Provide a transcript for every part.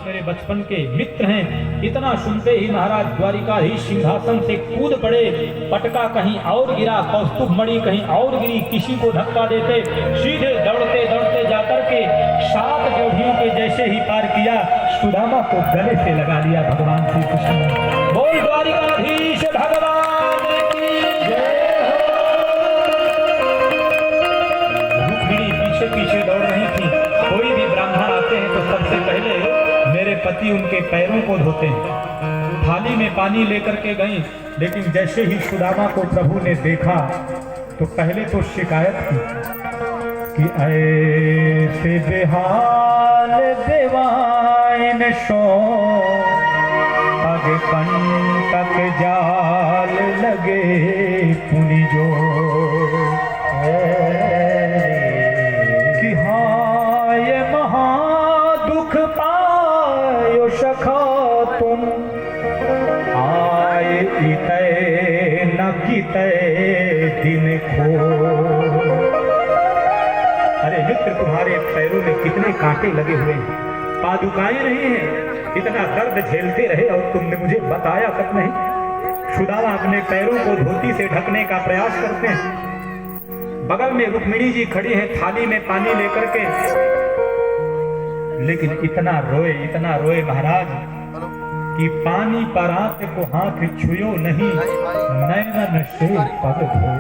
मेरे बचपन के मित्र हैं। इतना सुनते ही महाराज द्वारिकाधीश सिंहासन से कूद पड़े। पटका कहीं और गिरा, कौस्तुभ मणि कहीं और गिरी, किसी को धक्का देते सीधे दौड़ते दौड़ते जाकर के 7 जोड़ियों के जैसे ही पार किया, सुदामा को गले से लगा लिया भगवान श्री कृष्ण ने। बोल द्वारिकाधीश भगवान की जय हो। रुक्मिणी पीछे पीछे दौड़ रही थी। कोई भी ब्राह्मण आते हैं तो सबसे पहले मेरे पति उनके पैरों को धोते हैं। थाली में पानी लेकर के गई, लेकिन जैसे ही सुदामा को प्रभु ने देखा तो पहले तो शिकायत की कि ऐसे बेहाल देवाइन सो पग कंटक जाल लगे पुनि जो कि हाय महा दुख पायो सखा तुम आए इतै न कितै दिन खो। अरे मित्र, तुम्हारे पैरों में कितने कांटे लगे हुए हैं, पादुकाएं रही हैं, इतना दर्द झेलते रहे और तुमने मुझे बताया तक नहीं। सुदामा अपने पैरों को धोती से ढकने का प्रयास करते हैं। बगल में रुक्मिणी जी खड़ी है थाली में पानी लेकर के, लेकिन इतना रोए महाराज कि पानी परात को हाथ छुयो नहीं, नैनन से पग धो।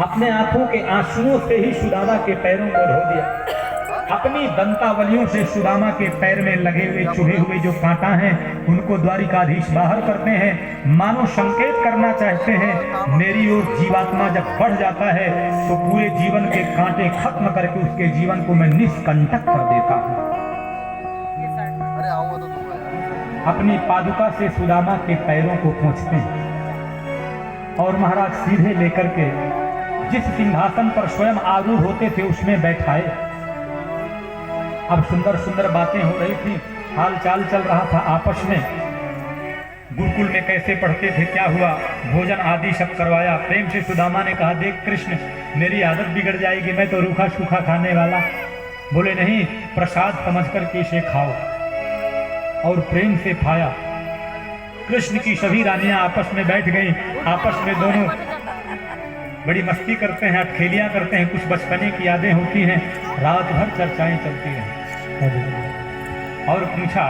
अपने आंखों के आंसुओं से ही सुदामा के पैरों को धो दिया। अपनी दंतावलियों से सुदामा के पैर में लगे हुए चुभे हुए जो कांटा हैं उनको द्वारिकाधीश बाहर करते हैं, मानो संकेत करना चाहते हैं मेरी ओर जीवात्मा जब बढ़ जाता है तो पूरे जीवन के कांटे खत्म करके उसके जीवन को मैं निष्कंटक कर देता हूँ। अपनी पादुका से सुदामा के पैरों को पोंछते हैं और महाराज सीधे लेकर के जिस सिंहासन पर स्वयं आरूढ़ होते थे उसमें बैठाए। अब सुंदर सुंदर बातें हो रही थी, हाल चाल चल रहा था आपस में। गुरुकुल में कैसे पढ़ते थे, क्या हुआ, भोजन आदि सब करवाया। प्रेम से सुदामा ने कहा, देख कृष्ण, मेरी आदत बिगड़ जाएगी, मैं तो रूखा सूखा खाने वाला। बोले नहीं, प्रसाद समझकर के इसे खाओ। और प्रेम से खाया। कृष्ण की सभी रानियां आपस में बैठ गईं। आपस में दोनों बड़ी मस्ती करते हैं, अटखेलियां करते हैं, कुछ बचपने की यादें होती हैं। रात भर चर्चाएं चलती हैं। और पूछा